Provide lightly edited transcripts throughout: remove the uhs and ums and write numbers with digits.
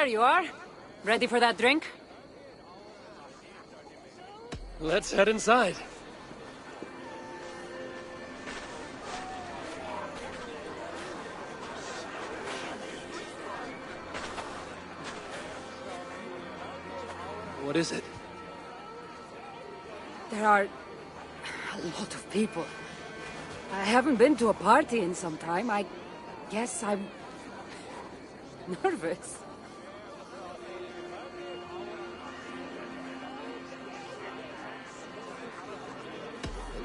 There you are. Ready for that drink? Let's head inside. What is it? There are a lot of people. I haven't been to a party in some time. I guess I'm nervous.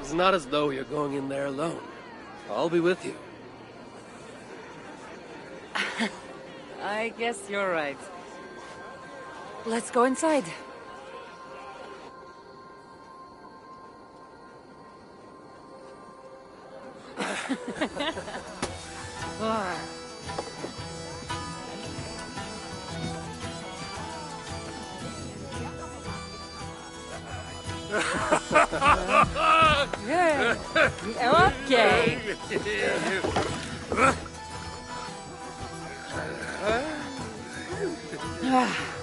It's not as though you're going in there alone. I'll be with you. I guess you're right. Let's go inside. Yeah. Okay.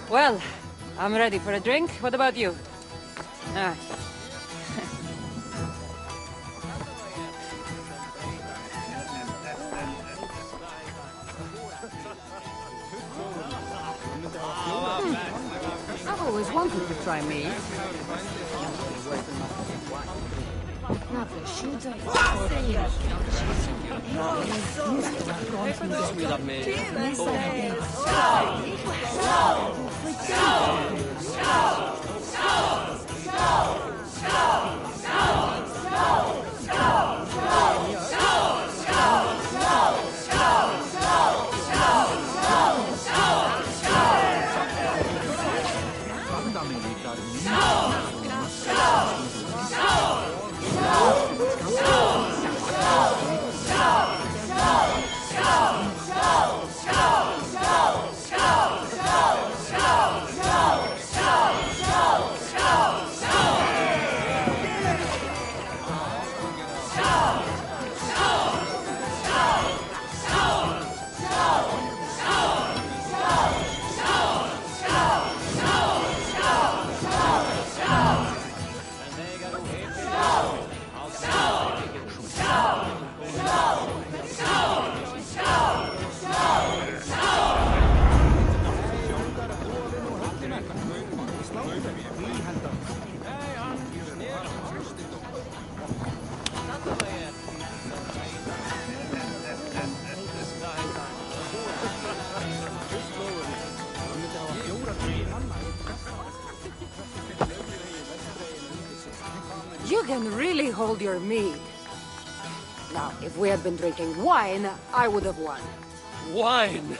Well, I'm ready for a drink. What about you? I've always wanted to try meat. You can really hold your mead. Now, if we had been drinking wine, I would have won. Wine!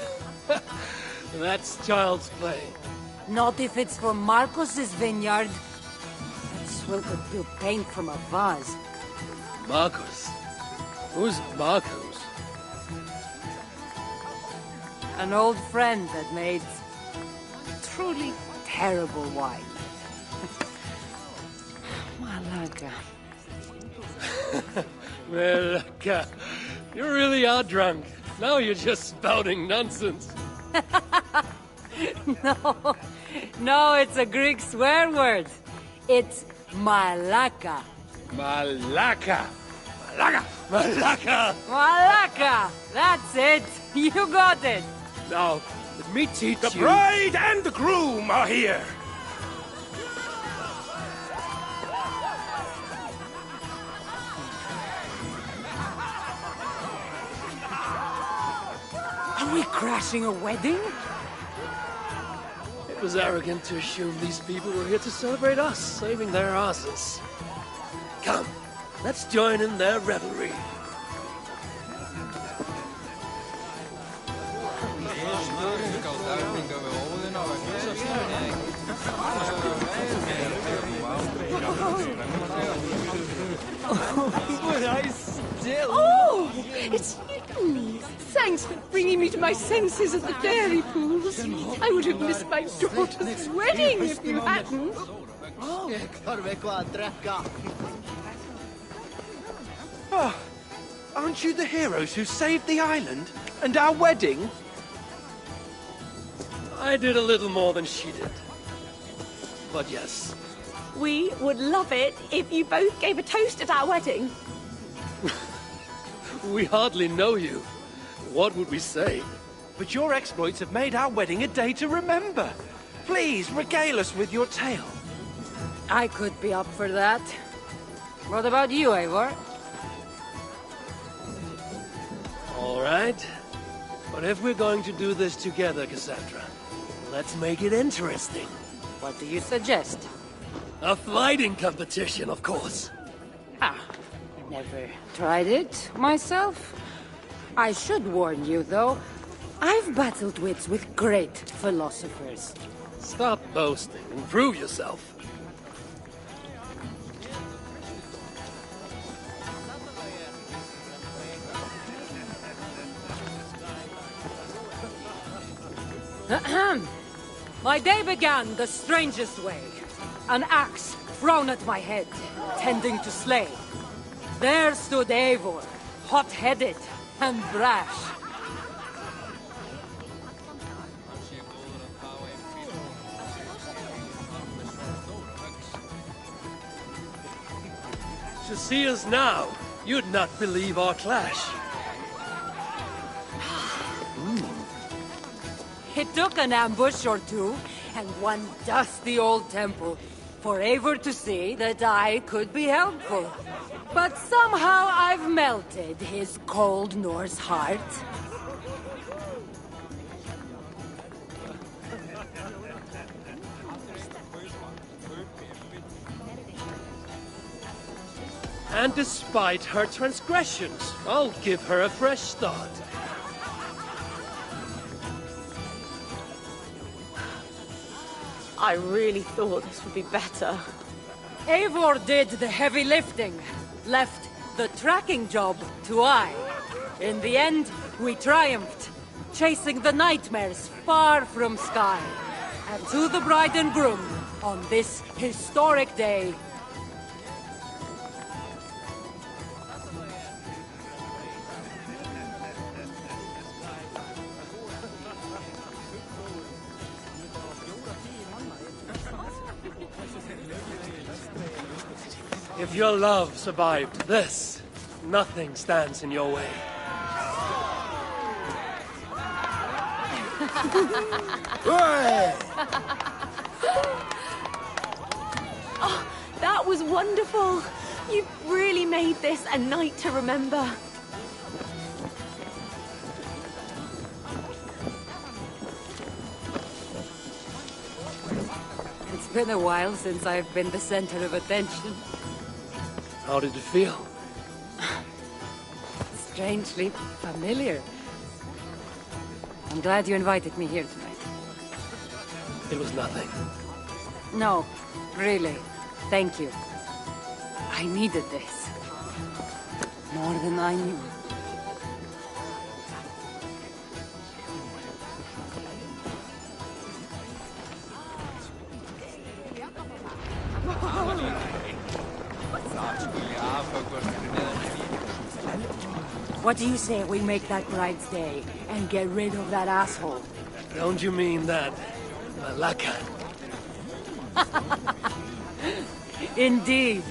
That's child's play. Not if it's from Marcos's vineyard. That swill could do paint from a vase. Marcos? Who's Marcos? An old friend that made truly terrible wine. Malaga. Malaga. You really are drunk. Now you're just spouting nonsense. No, it's a Greek swear word. It's malaka. Malaka. Malaka. Malaka. Malaka. That's it. You got it. Now, let me teach you. The bride and the groom are here. Are we crashing a wedding? It was arrogant to assume these people were here to celebrate us, saving their asses. Come, let's join in their revelry. Oh, it's you! Thanks for bringing me to my senses at the dairy pools. I would have missed my daughter's wedding if you hadn't. Oh, aren't you the heroes who saved the island and our wedding? I did a little more than she did. But yes. We would love it if you both gave a toast at our wedding. We hardly know you. What would we say? But your exploits have made our wedding a day to remember. Please, regale us with your tale. I could be up for that. What about you, Eivor? All right. But if we're going to do this together, Cassandra, let's make it interesting. What do you suggest? A fighting competition, of course. Never tried it myself. I should warn you, though. I've battled wits with great philosophers. Stop boasting and prove yourself. My day began the strangest way. An axe thrown at my head, tending to slay. There stood Eivor, hot-headed and brash. To see us now, you'd not believe our clash. It took an ambush or two, and one dusty old temple, for Eivor to see that I could be helpful. But somehow I've melted his cold Norse heart. And despite her transgressions, I'll give her a fresh start. I really thought this would be better. Eivor did the heavy lifting, left the tracking job to I. In the end, we triumphed, chasing the nightmares far from Skye. And to the bride and groom, on this historic day, if your love survived this, nothing stands in your way. Oh, that was wonderful. You've really made this a night to remember. it's been a while since I've been the center of attention. How did it feel? Strangely familiar. I'm glad you invited me here tonight. It was nothing. No, really. Thank you. I needed this. More than I knew. What do you say we make that bride's day and get rid of that asshole? Don't you mean that, Malaka? Indeed.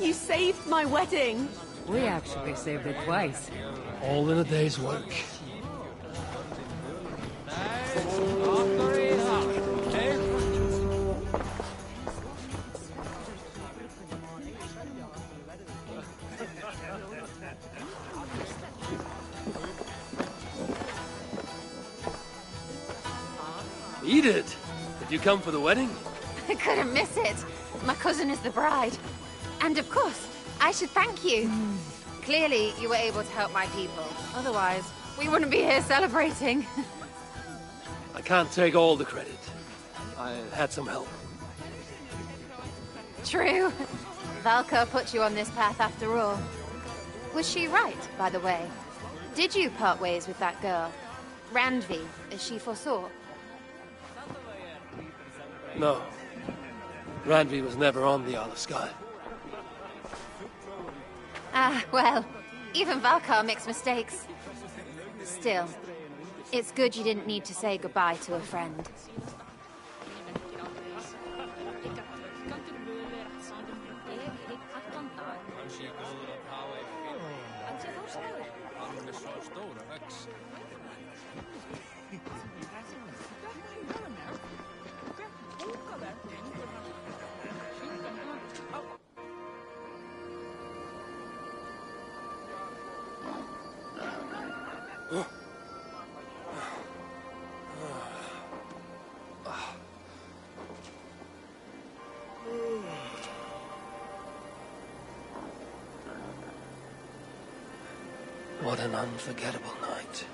You saved my wedding. We actually saved it twice. All in a day's work. Eat it! Did you come for the wedding? I couldn't miss it. My cousin is the bride. And of course, I should thank you. Clearly, you were able to help my people. Otherwise, we wouldn't be here celebrating. I can't take all the credit. I had some help. True. Valka put you on this path after all. Was she right, by the way? Did you part ways with that girl? Randvi, as she foresaw? No. Randvi was never on the Olive Sky. Ah, well, even Valkar makes mistakes. Still, it's good you didn't need to say goodbye to a friend. What an unforgettable night.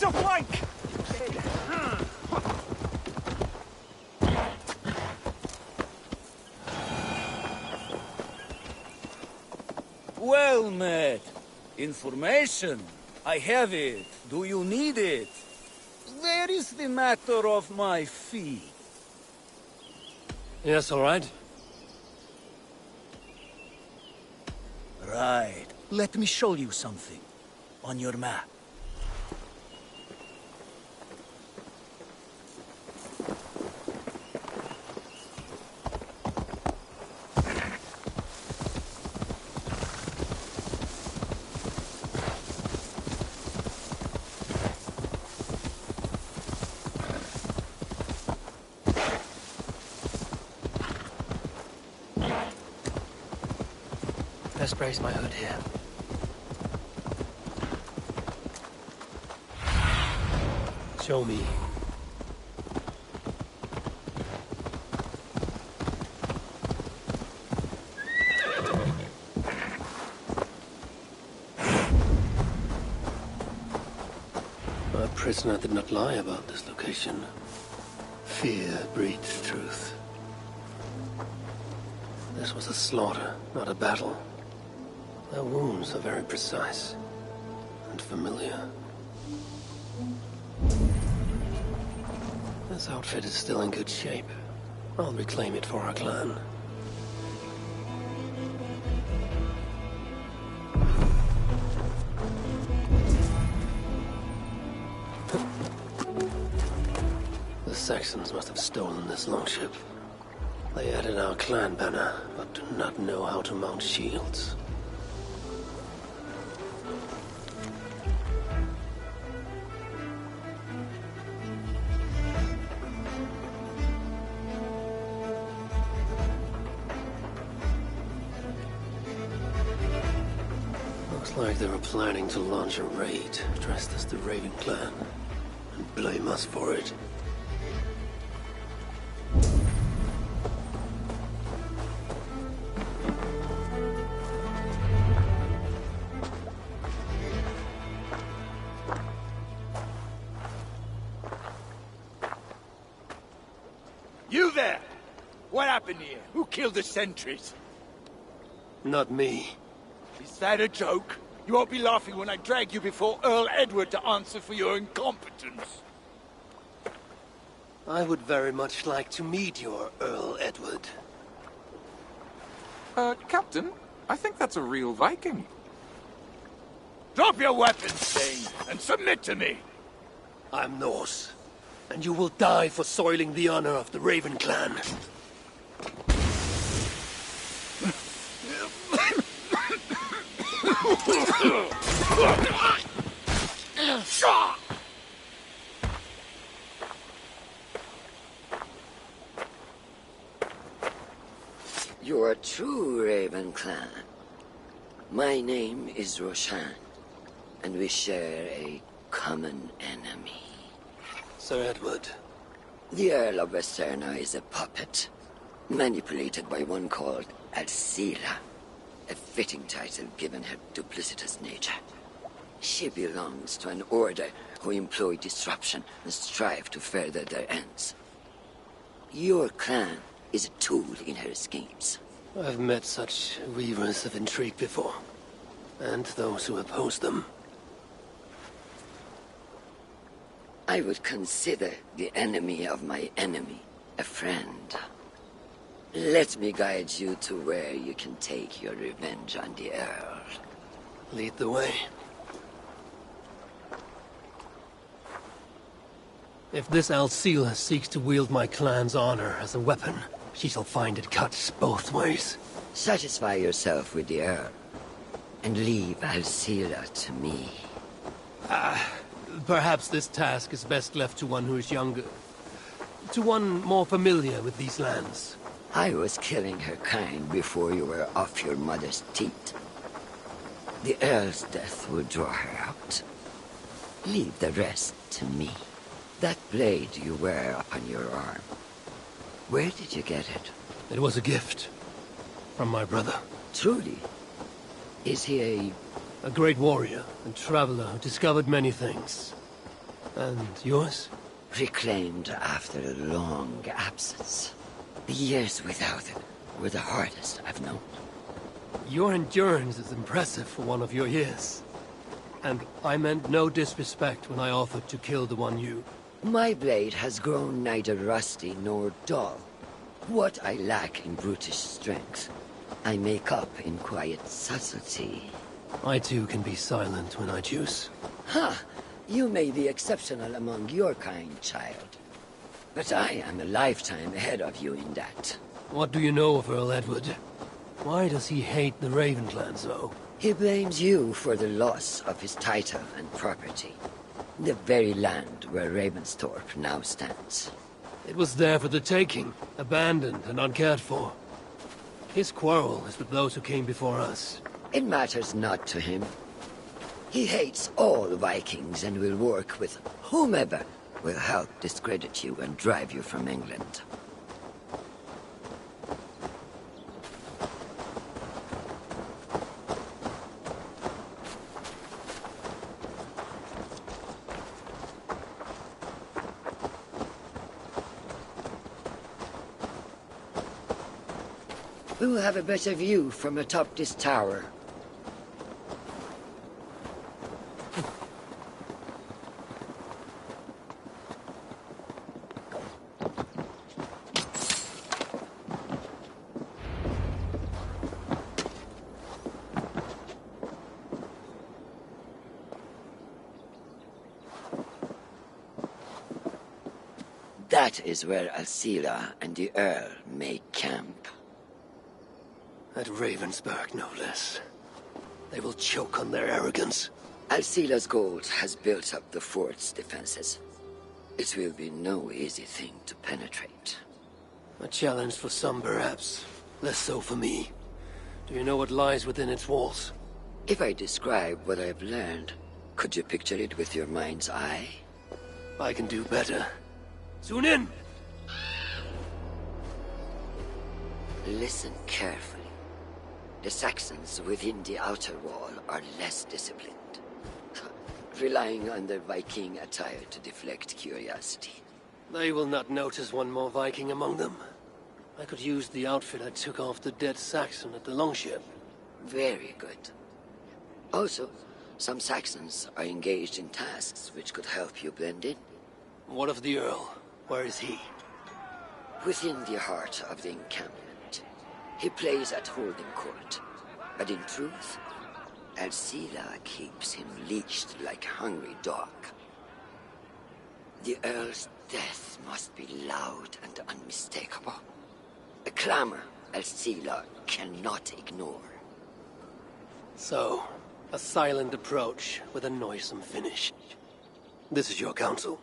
a flank! Well met. Information. I have it. Do you need it? Where is the matter of my fee? Yes, all right. Right. Let me show you something. On your map. Best raise my hood here. Show me. A prisoner did not lie about this location. Fear breeds truth. This was a slaughter, not a battle. Their wounds are very precise and familiar. This outfit is still in good shape. I'll reclaim it for our clan. The Saxons must have stolen this longship. They added our clan banner, but do not know how to mount shields. Looks like they were planning to launch a raid, dressed as the Raven clan, and blame us for it. You there! What happened here? Who killed the sentries? Not me. Is that a joke? You won't be laughing when I drag you before Earl Edward to answer for your incompetence. I would very much like to meet your Earl Edward. Captain, I think that's a real Viking. Drop your weapons, Thane, and submit to me! I'm Norse, and you will die for soiling the honor of the Raven clan. You are true, Raven clan. My name is Roshan, and we share a common enemy. Sir Edward. The Earl of Westerna is a puppet, manipulated by one called Alcila, a fitting title given her duplicitous nature. She belongs to an order who employ disruption and strive to further their ends. Your clan is a tool in her schemes. I've met such weavers of intrigue before, and those who oppose them. I would consider the enemy of my enemy a friend. Let me guide you to where you can take your revenge on the Earl. Lead the way. If this Alcila seeks to wield my clan's honor as a weapon, she shall find it cuts both ways. Satisfy yourself with the Earl, and leave Alcila to me. Perhaps this task is best left to one who is younger. To one more familiar with these lands. I was killing her kind before you were off your mother's teat. The Earl's death will draw her out. Leave the rest to me. That blade you wear upon your arm, where did you get it? It was a gift. From my brother. Truly? Is he A great warrior and traveler who discovered many things. And yours? Reclaimed after a long absence. The years without it were the hardest I've known. Your endurance is impressive for one of your years. And I meant no disrespect when I offered to kill the one you... My blade has grown neither rusty nor dull. What I lack in brutish strength, I make up in quiet subtlety. I too can be silent when I choose. Ha! You may be exceptional among your kind, child. But I am a lifetime ahead of you in that. What do you know of Earl Edward? Why does he hate the Raven clan so? He blames you for the loss of his title and property. The very land where Ravensthorpe now stands. It was there for the taking, abandoned and uncared for. His quarrel is with those who came before us. It matters not to him. He hates all Vikings and will work with whomever will help discredit you and drive you from England. We will have a better view from atop this tower. That is where Alcila and the Earl make camp. At Ravensburg, no less. They will choke on their arrogance. Alcila's gold has built up the fort's defenses. It will be no easy thing to penetrate. A challenge for some, perhaps. Less so for me. Do you know what lies within its walls? If I describe what I've learned, could you picture it with your mind's eye? I can do better. Soon in! Listen carefully. The Saxons within the outer wall are less disciplined, relying on their Viking attire to deflect curiosity. They will not notice one more Viking among them. I could use the outfit I took off the dead Saxon at the Longship. Very good. Also, some Saxons are engaged in tasks which could help you blend in. What of the Earl? Where is he? Within the heart of the encampment. He plays at holding court, but in truth, Alcila keeps him leashed like a hungry dog. The Earl's death must be loud and unmistakable. A clamor Alcila cannot ignore. So, a silent approach with a noisome finish. This is your counsel.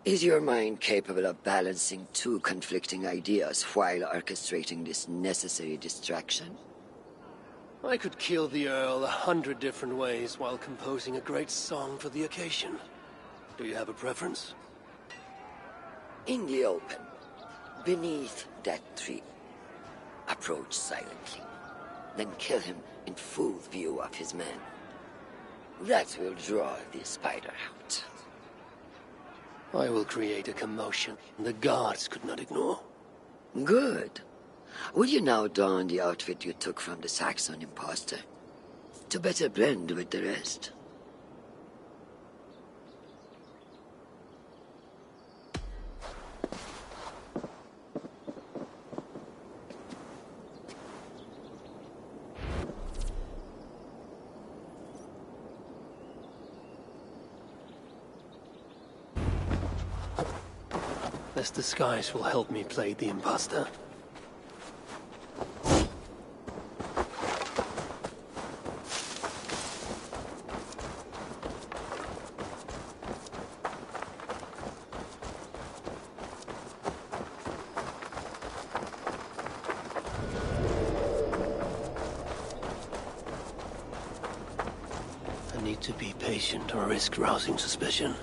Is your mind capable of balancing two conflicting ideas while orchestrating this necessary distraction? I could kill the Earl 100 different ways while composing a great song for the occasion. Do you have a preference? In the open, beneath that tree. Approach silently, then kill him in full view of his men. That will draw the spider out. I will create a commotion the guards could not ignore. Good. Will you now don the outfit you took from the Saxon imposter? To better blend with the rest. This disguise will help me play the imposter. I need to be patient or risk rousing suspicion.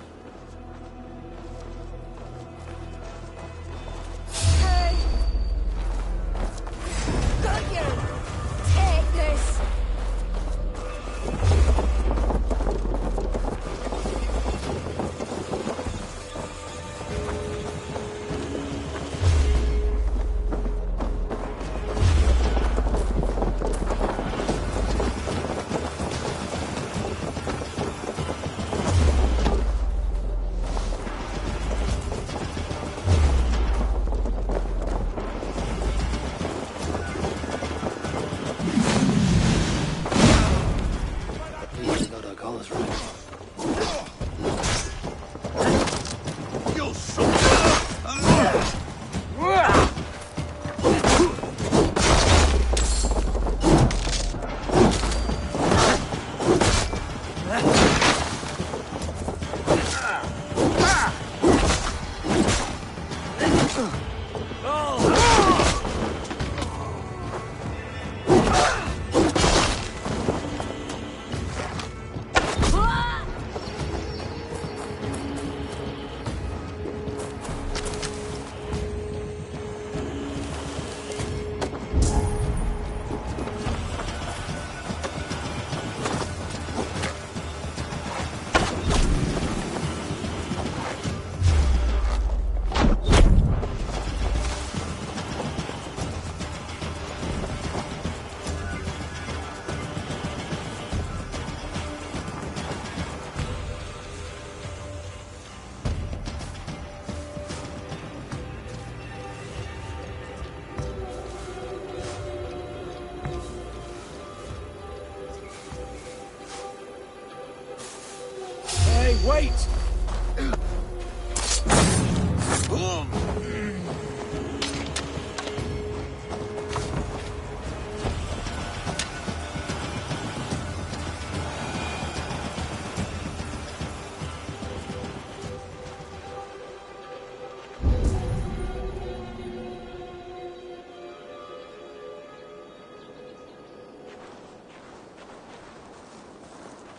Wait!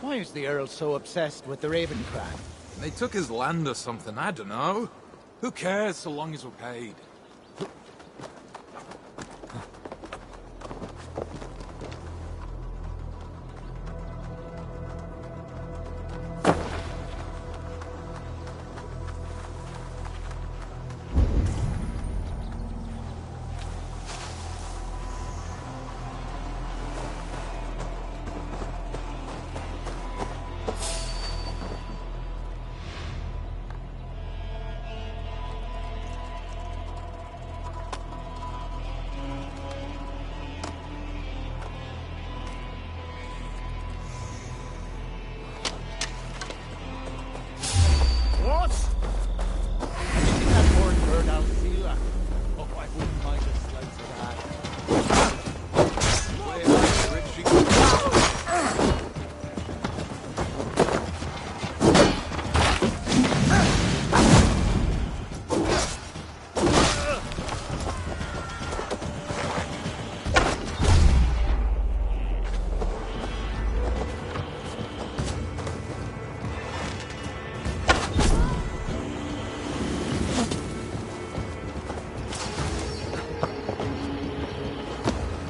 Why is the Earl so obsessed with the Raven Clan? They took his land or something, I don't know. Who cares so long as we're paid? What? Anything that horn bird Alcila? Oh, I wouldn't mind a slice of that. Way out, Richie.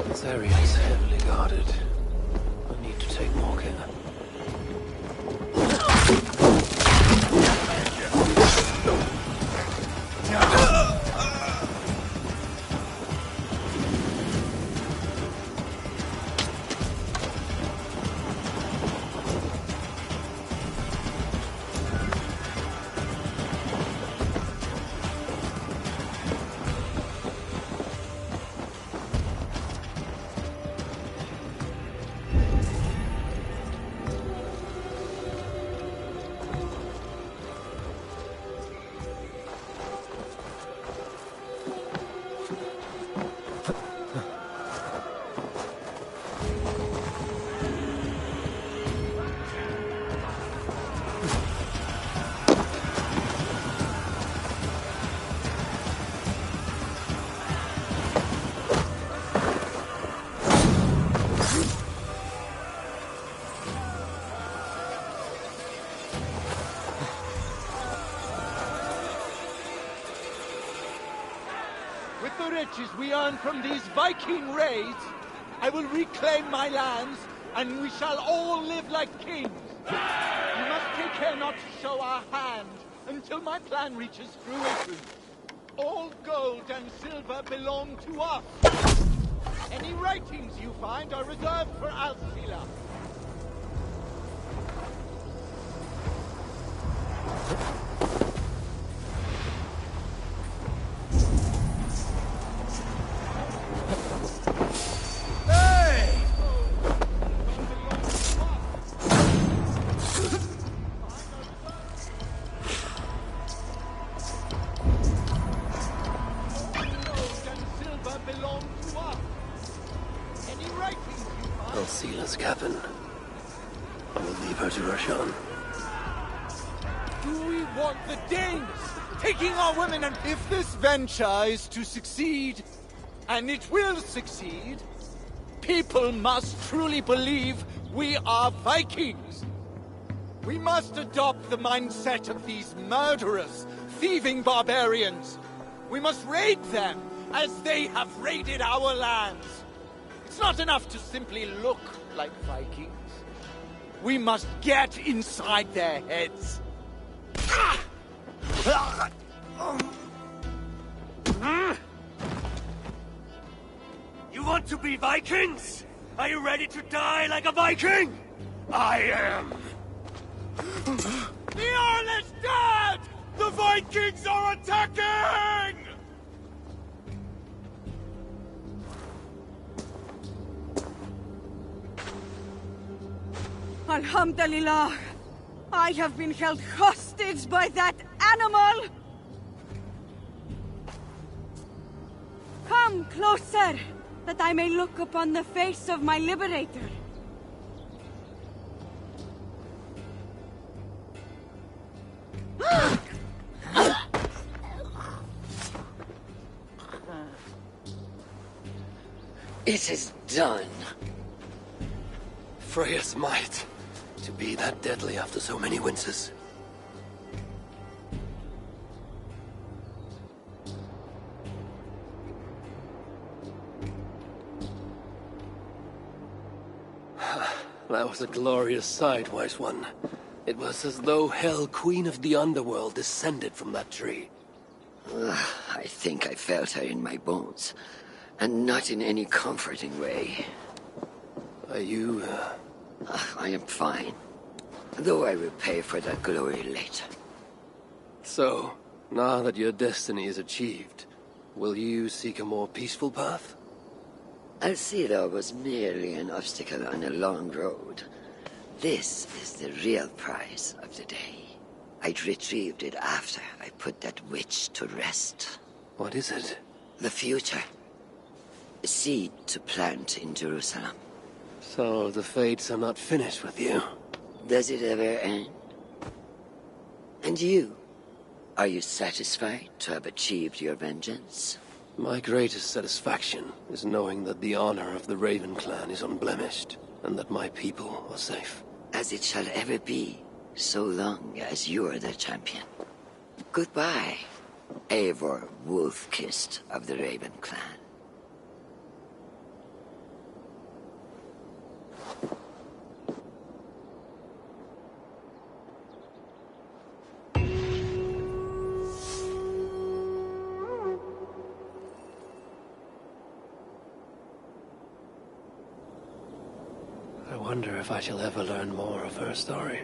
This area is heavily guarded. I need to take more care. With the riches we earn from these Viking raids, I will reclaim my lands, and we shall all live like kings. We must take care not to show our hand until my plan reaches fruition. All gold and silver belong to us. Any writings you find are reserved for Alcila. Alcila's cabin. I will leave her to Roshan. Do we want the Danes taking our women? And if this venture is to succeed, and it will succeed, people must truly believe we are Vikings. We must adopt the mindset of these murderous, thieving barbarians. We must raid them as they have raided our lands. It's not enough to simply look like Vikings. We must get inside their heads. You want to be Vikings? Are you ready to die like a Viking? I am. The Earl is dead! The Vikings are attacking! Alhamdulillah. I have been held hostage by that animal! Come closer, that I may look upon the face of my liberator. It is done. Freya's might. To be that deadly after so many winters. That was a glorious sight, Wise One. It was as though Hell, Queen of the Underworld, descended from that tree. I think I felt her in my bones, and not in any comforting way. Are you, I am fine, though I will pay for that glory later. So, now that your destiny is achieved, will you seek a more peaceful path? Alcira was merely an obstacle on a long road. This is the real prize of the day. I'd retrieved it after I put that witch to rest. What is it? The future. A seed to plant in Jerusalem. So the fates are not finished with you? Does it ever end? And you? Are you satisfied to have achieved your vengeance? My greatest satisfaction is knowing that the honor of the Raven clan is unblemished, and that my people are safe. As it shall ever be, so long as you are the champion. Goodbye, Eivor Wolf-Kissed of the Raven clan. I wonder if I shall ever learn more of her story.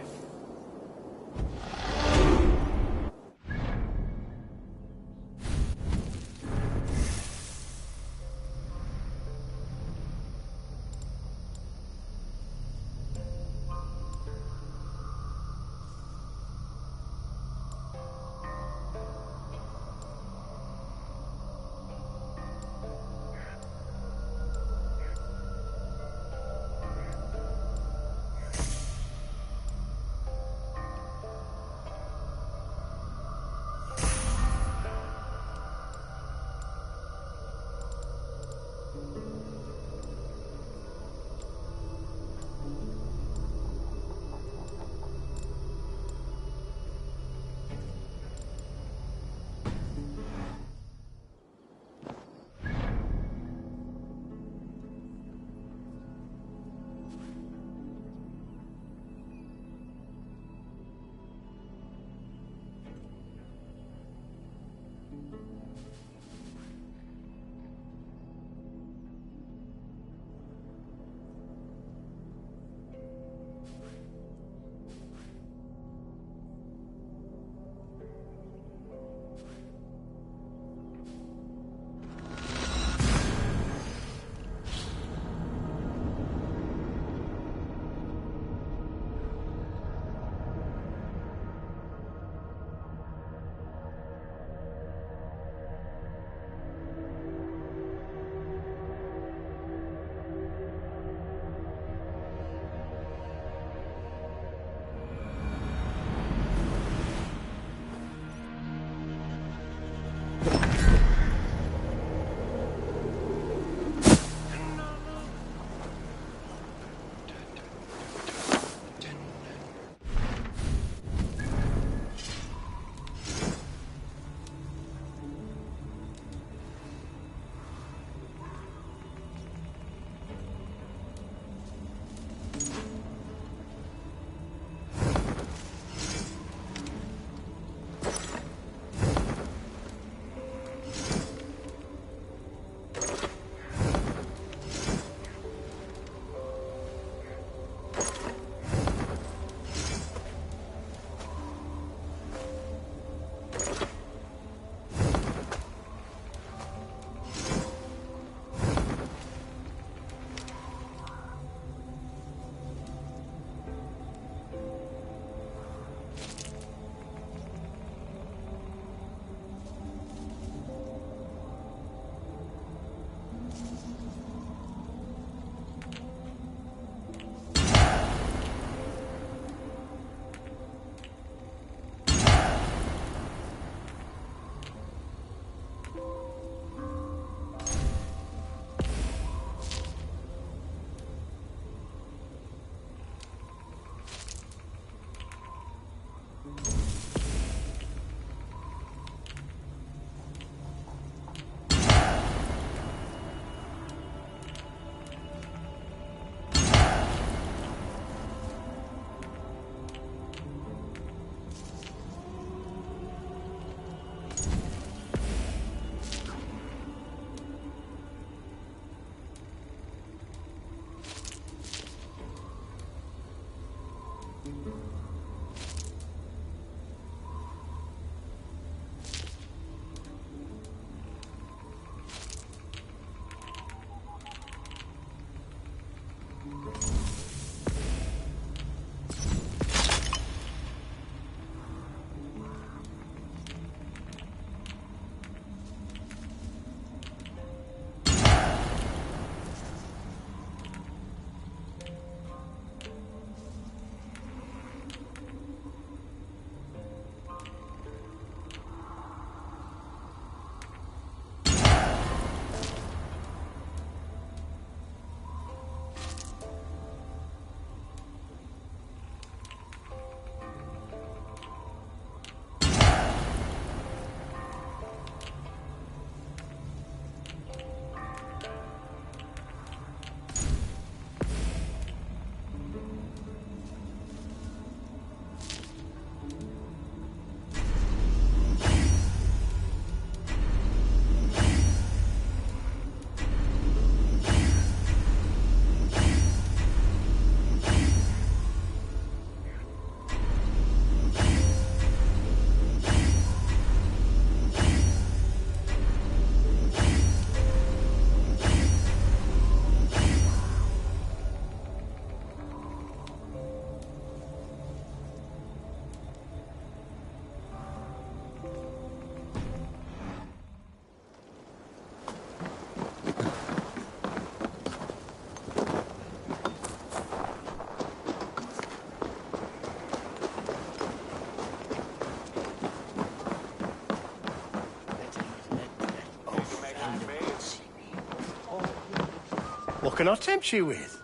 What can I tempt you with?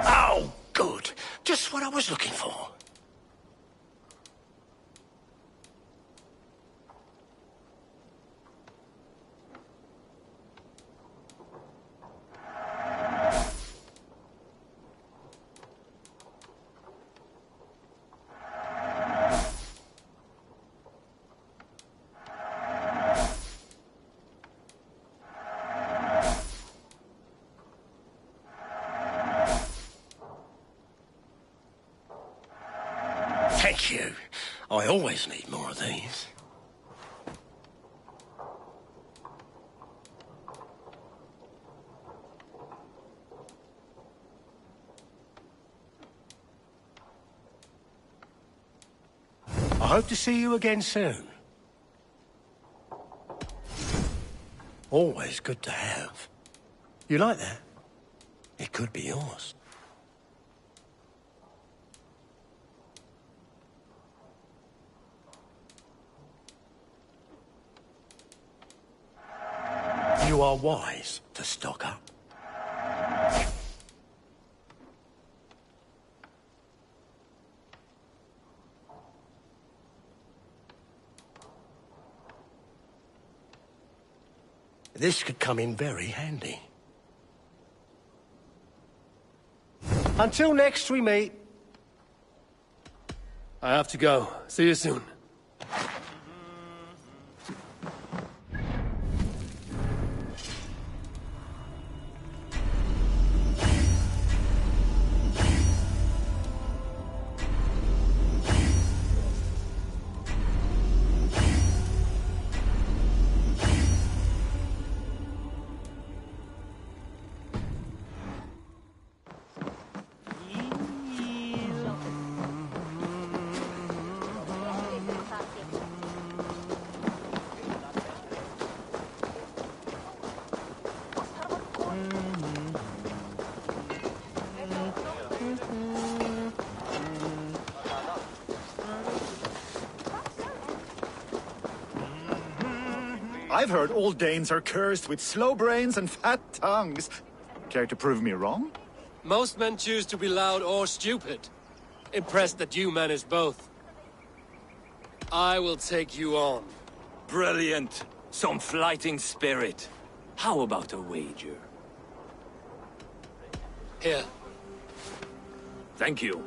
Oh, good. Just what I was looking for. Thank you. I always need more of these. I hope to see you again soon. Always good to have. You like that? It could be yours. You are wise to stock up. This could come in very handy. Until next we meet. I have to go. See you soon. I've heard all Danes are cursed with slow brains and fat tongues. Care to prove me wrong? Most men choose to be loud or stupid. Impressed that you manage both. I will take you on. Brilliant. Some fighting spirit. How about a wager? Here, Thank you.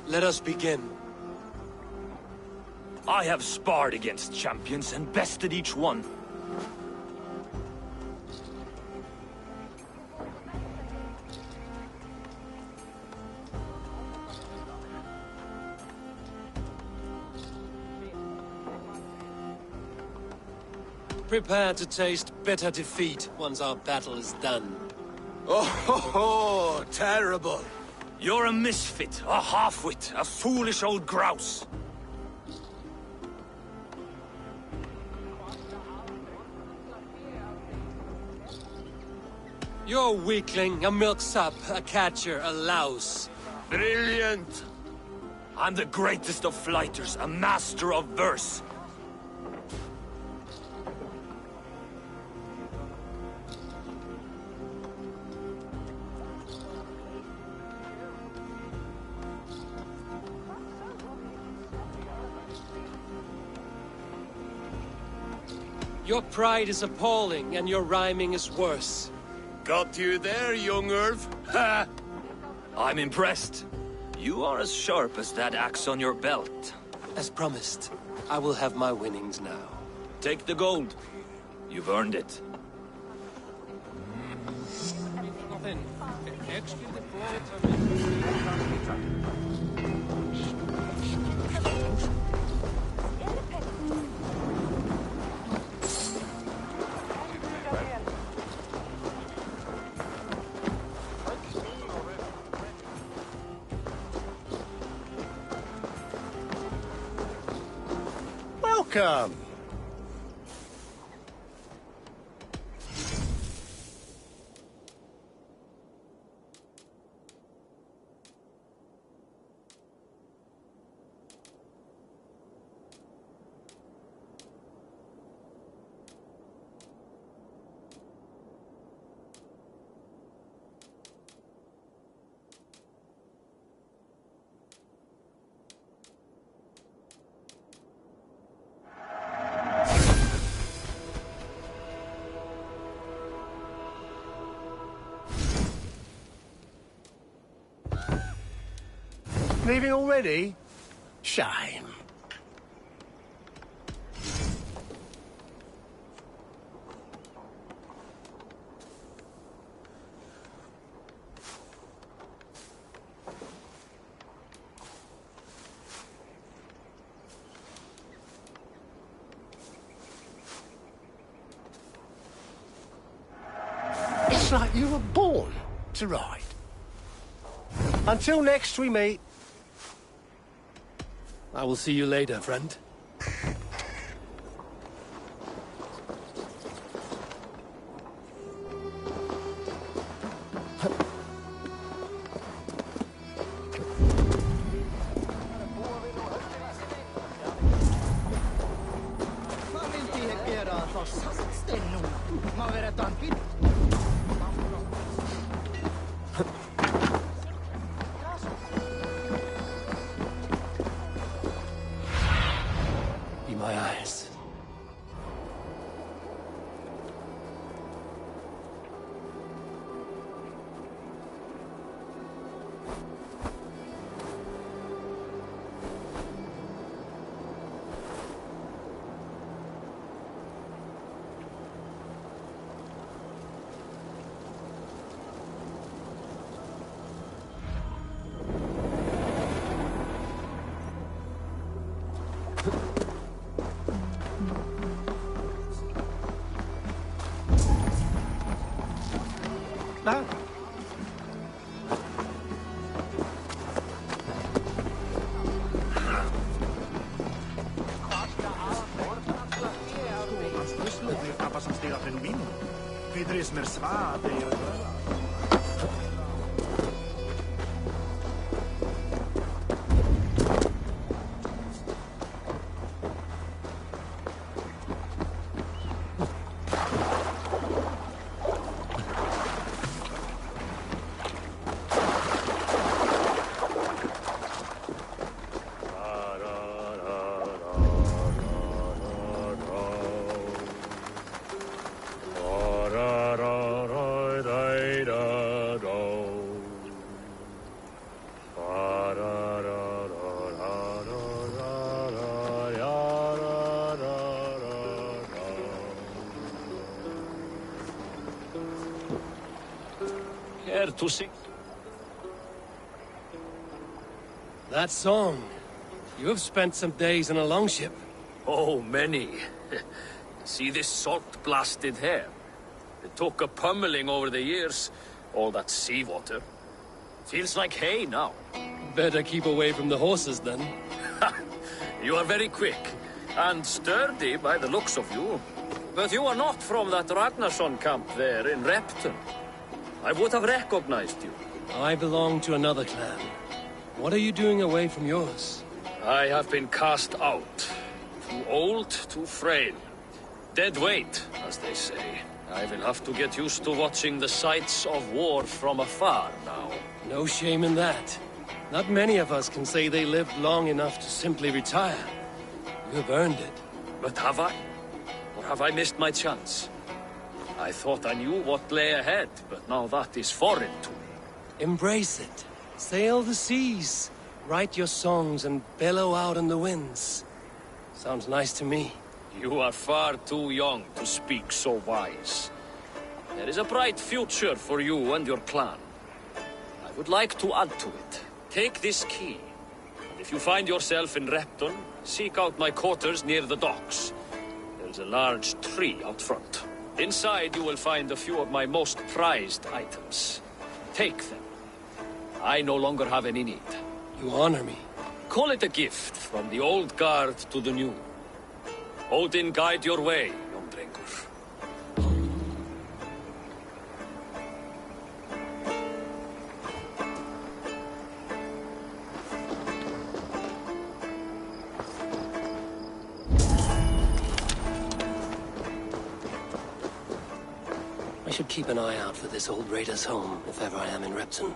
let us begin. I have sparred against champions and bested each one. Prepare to taste bitter defeat once our battle is done. Oh, terrible. You're a misfit, a half-wit, a foolish old grouse. You're a weakling, a milksop, a catcher, a louse. Brilliant. I'm the greatest of flighters, a master of verse. Your pride is appalling, and your rhyming is worse. Got you there, young Irv. Ha! I'm impressed. You are as sharp as that axe on your belt. As promised, I will have my winnings now. Take the gold. You've earned it. Welcome. Leaving already? Shame. It's like you were born to ride. Until next we meet. I will see you later, friend. Be my eyes. No. Care to sing? That song. You have spent some days in a longship. Oh, many. See this salt-blasted hair? It took a pummeling over the years. All that seawater. Feels like hay now. Better keep away from the horses, then. You are very quick. And sturdy by the looks of you. But you are not from that Ragnarsson camp there in Repton. I would have recognized you. I belong to another clan. What are you doing away from yours? I have been cast out. Too old, too frail. Dead weight, as they say. I will have to get used to watching the sights of war from afar now. No shame in that. Not many of us can say they lived long enough to simply retire. You have earned it. But have I? Or have I missed my chance? I thought I knew what lay ahead, but now that is foreign to me. Embrace it. Sail the seas. Write your songs and bellow out in the winds. Sounds nice to me. You are far too young to speak so wise. There is a bright future for you and your clan. I would like to add to it. Take this key. And if you find yourself in Repton, seek out my quarters near the docks. There is a large tree out front. Inside you will find a few of my most prized items. Take them. I no longer have any need. You honor me. Call it a gift from the old guard to the new. Odin guide your way, young drengur. I should keep an eye out for this old raider's home, if ever I am in Repton.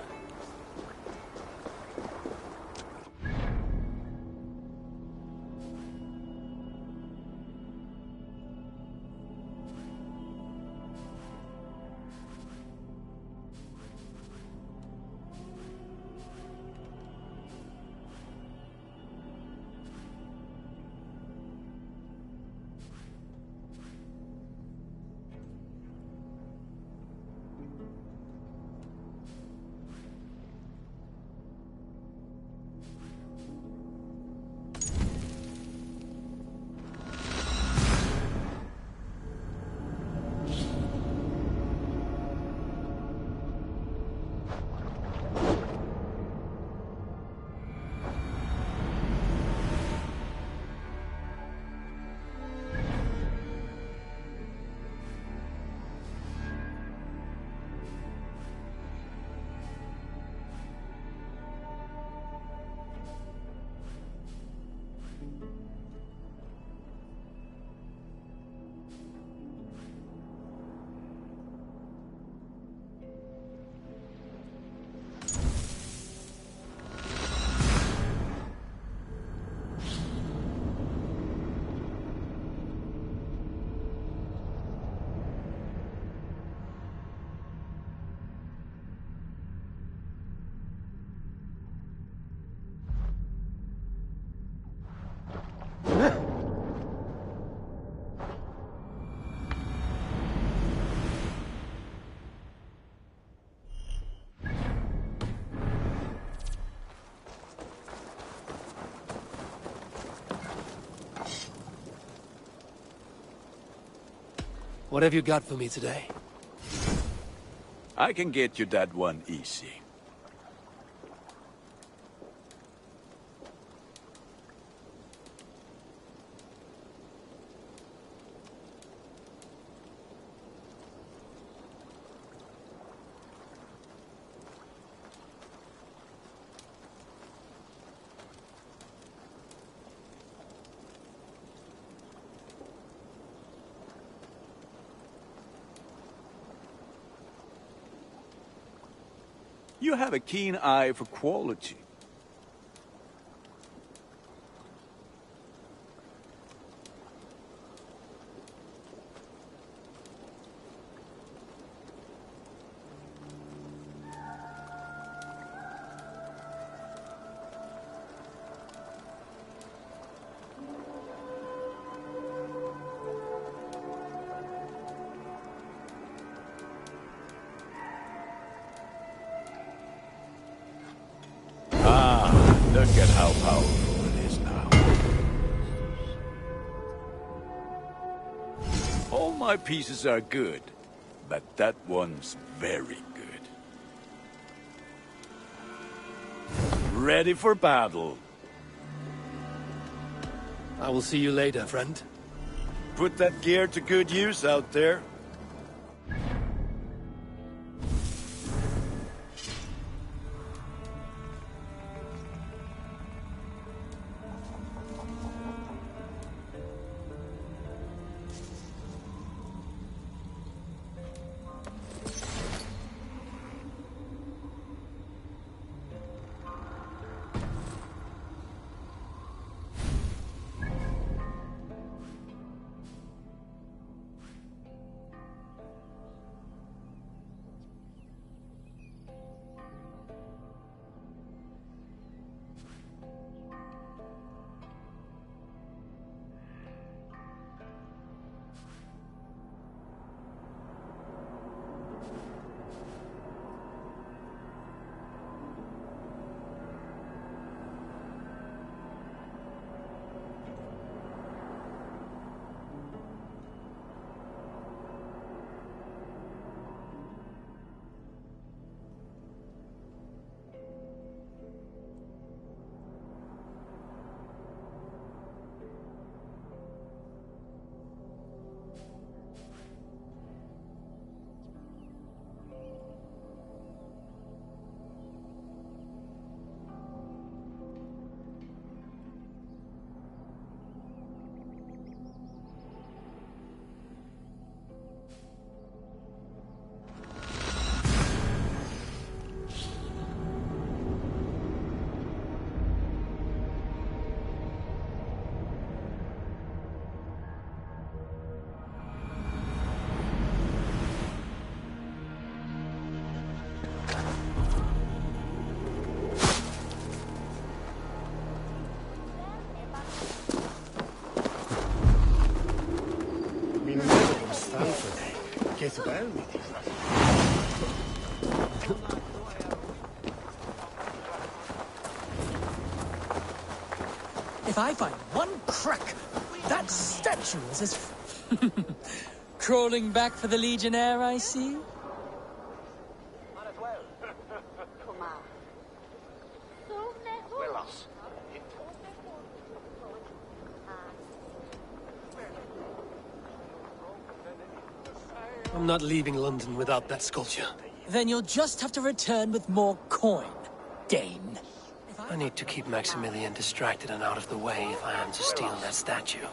What have you got for me today? I can get you that one easy. You have a keen eye for quality. Look at how powerful it is now. All my pieces are good, but that one's very good. Ready for battle. I will see you later, friend. Put that gear to good use out there. If I find one crack, that statue is as... Crawling back for the Legionnaire, I see? I'm not leaving London without that sculpture. Then you'll just have to return with more coin, Dane. I need to keep Maximilian distracted and out of the way if I am to steal that statue.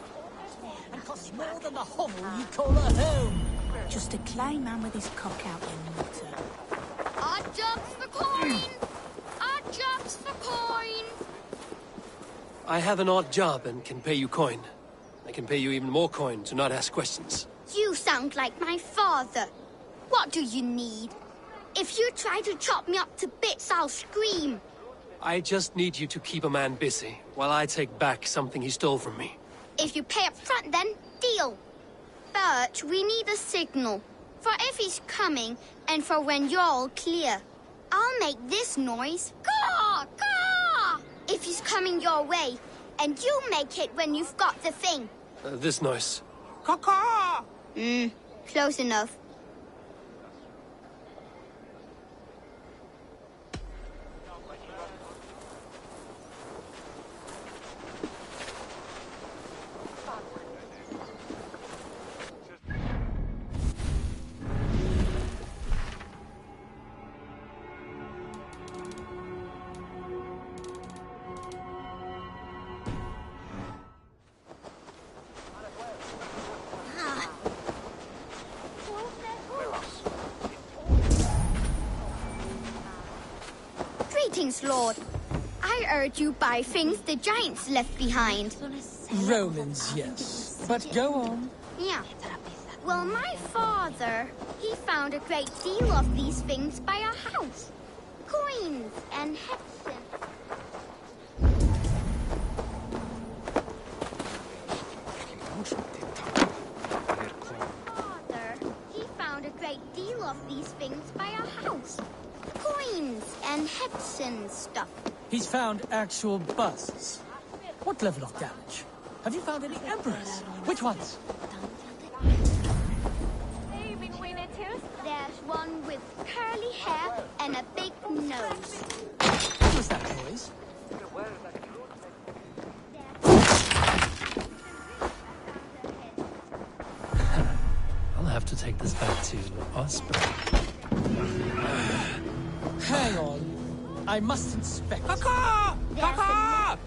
And costs more than the hovel you call a home. Just a clay man with his cock out in water. Odd jobs for coin! Odd jobs for coin! I have an odd job and can pay you coin. I can pay you even more coin to not ask questions. You sound like my father. What do you need? If you try to chop me up to bits, I'll scream. I just need you to keep a man busy, while I take back something he stole from me. If you pay up front, then, deal. But we need a signal. For if he's coming, and for when you're all clear. I'll make this noise. Caw! Caw! If he's coming your way. And you make it when you've got the thing. This noise. Caw-caw! Close enough. Greetings, Lord. I heard you buy things the giants left behind. Romans, yes. But go on. Yeah. Well, my father, he found a great deal of these things by our house. Coins and hexen. Father, he found a great deal of these things by our house. Coins and hexen stuff. He's found actual busts. What level of damage? Have you found any emperors? Which ones? There's one with curly hair and a big nose. What was that noise? I'll have to take this back to Osprey. Hang on. I must inspect. Kaka! Kaka!